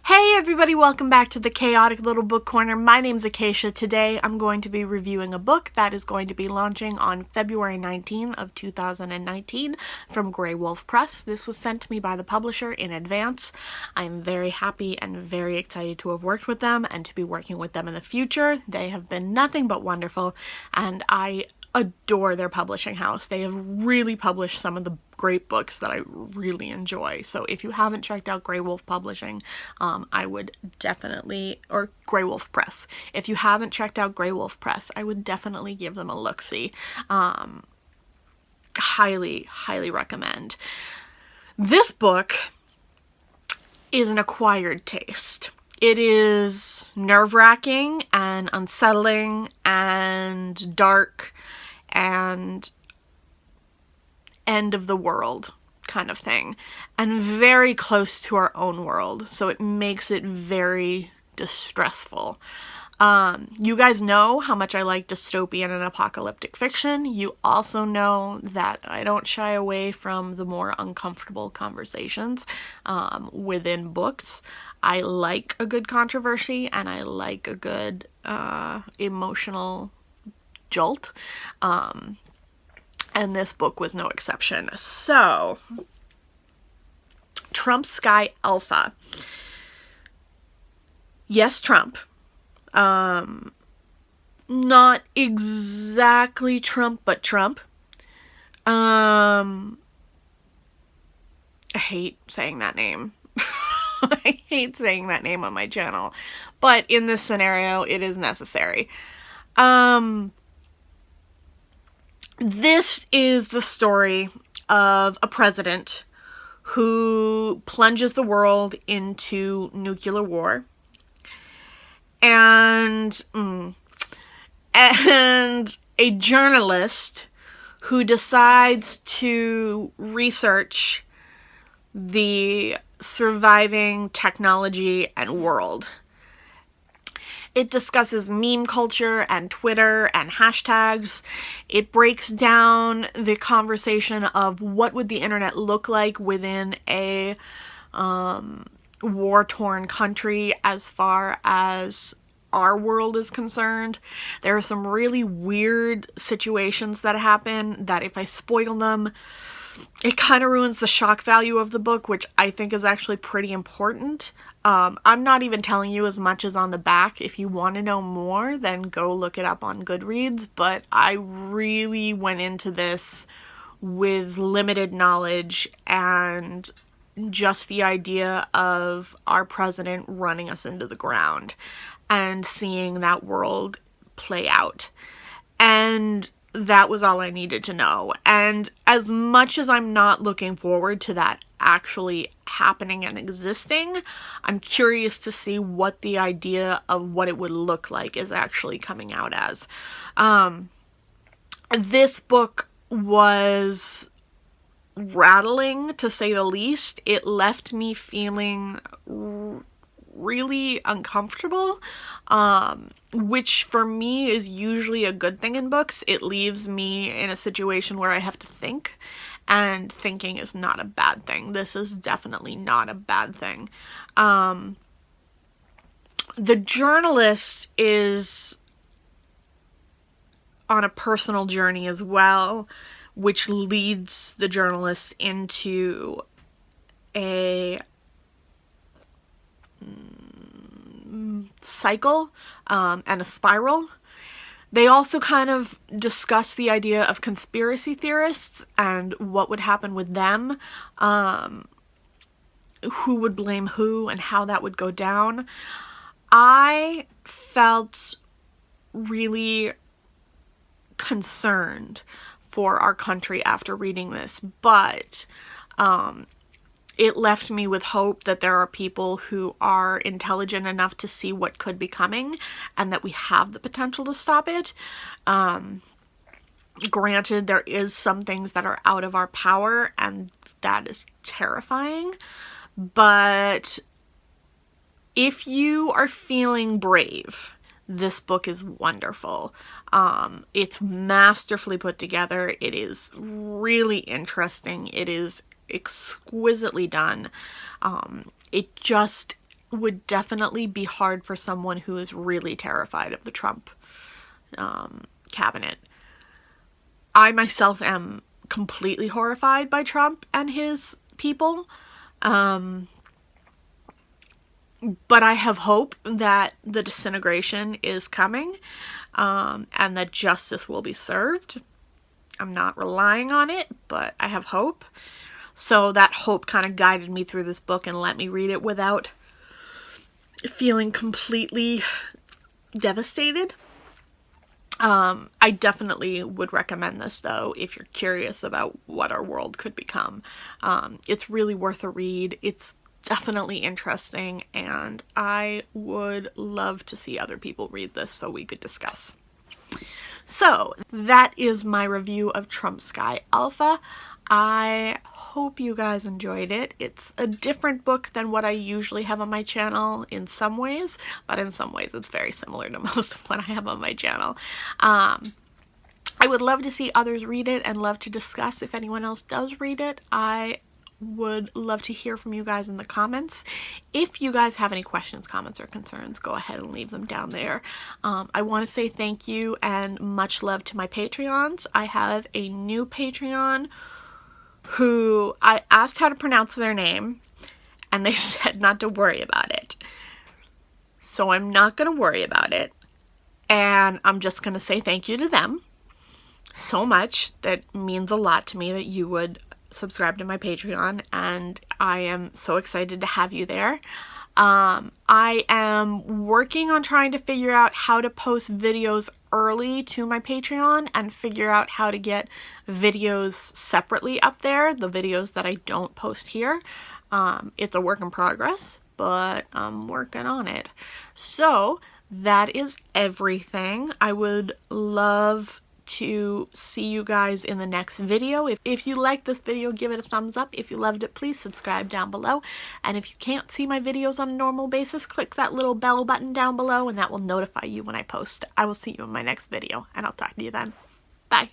Hey everybody, welcome back to the Chaotic Little Book Corner. My name's Acacia. Today I'm going to be reviewing a book that is going to be launching on February 19 of 2019 from Grey Wolf Press. This was sent to me by the publisher in advance. I'm very happy and very excited to have worked with them and to be working with them in the future. They have been nothing but wonderful, and I adore their publishing house. They have really published some of the great books that I really enjoy. So if you haven't checked out Grey Wolf Publishing, I would definitely, or Grey Wolf Press. If you haven't checked out Grey Wolf Press, I would definitely give them a look-see. Highly, highly recommend. This book is an acquired taste. It is nerve-wracking and unsettling and dark and end of the world kind of thing, and very close to our own world, so it makes it very distressful. You guys know how much I like dystopian and apocalyptic fiction. You also know that I don't shy away from the more uncomfortable conversations within books. I like a good controversy, and I like a good emotional jolt. And this book was no exception. So, Trump Sky Alpha. Yes, Trump. Not exactly Trump, but Trump. I hate saying that name. I hate saying that name on my channel. But in this scenario, it is necessary. This is the story of a president who plunges the world into nuclear war, and a journalist who decides to research the surviving technology and world. It discusses meme culture and Twitter and hashtags. It breaks down the conversation of what would the internet look like within a war-torn country as far as our world is concerned. There are some really weird situations that happen that if I spoil them, it kind of ruins the shock value of the book, which I think is actually pretty important. I'm not even telling you as much as on the back. If you want to know more, then go look it up on Goodreads. But I really went into this with limited knowledge and just the idea of our president running us into the ground and seeing that world play out. And that was all I needed to know. And as much as I'm not looking forward to that actually happening and existing, I'm curious to see what the idea of what it would look like is actually coming out as. This book was rattling, to say the least. It left me feeling really uncomfortable, which for me is usually a good thing in books. It leaves me in a situation where I have to think, and thinking is not a bad thing. This is definitely not a bad thing. The journalist is on a personal journey as well, which leads the journalist into a cycle and a spiral. They also kind of discuss the idea of conspiracy theorists and what would happen with them, who would blame who and how that would go down. I felt really concerned for our country after reading this, but it left me with hope that there are people who are intelligent enough to see what could be coming and that we have the potential to stop it. Granted, there is some things that are out of our power, and that is terrifying, but if you are feeling brave, this book is wonderful. It's masterfully put together. It is really interesting. It is exquisitely done. It just would definitely be hard for someone who is really terrified of the Trump cabinet. I myself am completely horrified by Trump and his people. But I have hope that the disintegration is coming, and that justice will be served. I'm not relying on it, but I have hope. So that hope kind of guided me through this book and let me read it without feeling completely devastated. I definitely would recommend this, though, if you're curious about what our world could become. It's really worth a read. It's definitely interesting, and I would love to see other people read this so we could discuss. So that is my review of Trump Sky Alpha. I hope you guys enjoyed it. It's a different book than what I usually have on my channel in some ways, but in some ways it's very similar to most of what I have on my channel. I would love to see others read it and love to discuss if anyone else does read it. I would love to hear from you guys in the comments. If you guys have any questions, comments, or concerns, go ahead and leave them down there. I want to say thank you and much love to my Patreons. I have a new Patreon who I asked how to pronounce their name, and they said not to worry about it. So I'm not going to worry about it, and I'm just going to say thank you to them so much. That means a lot to me that you would subscribe to my Patreon, and I am so excited to have you there. I am working on trying to figure out how to post videos early to my Patreon and figure out how to get videos separately up there, the videos that I don't post here. It's a work in progress, but I'm working on it. So that is everything. I would love to see you guys in the next video. If you like this video, give it a thumbs up. If you loved it, please subscribe down below. And if you can't see my videos on a normal basis, click that little bell button down below and that will notify you when I post. I will see you in my next video, and I'll talk to you then. Bye.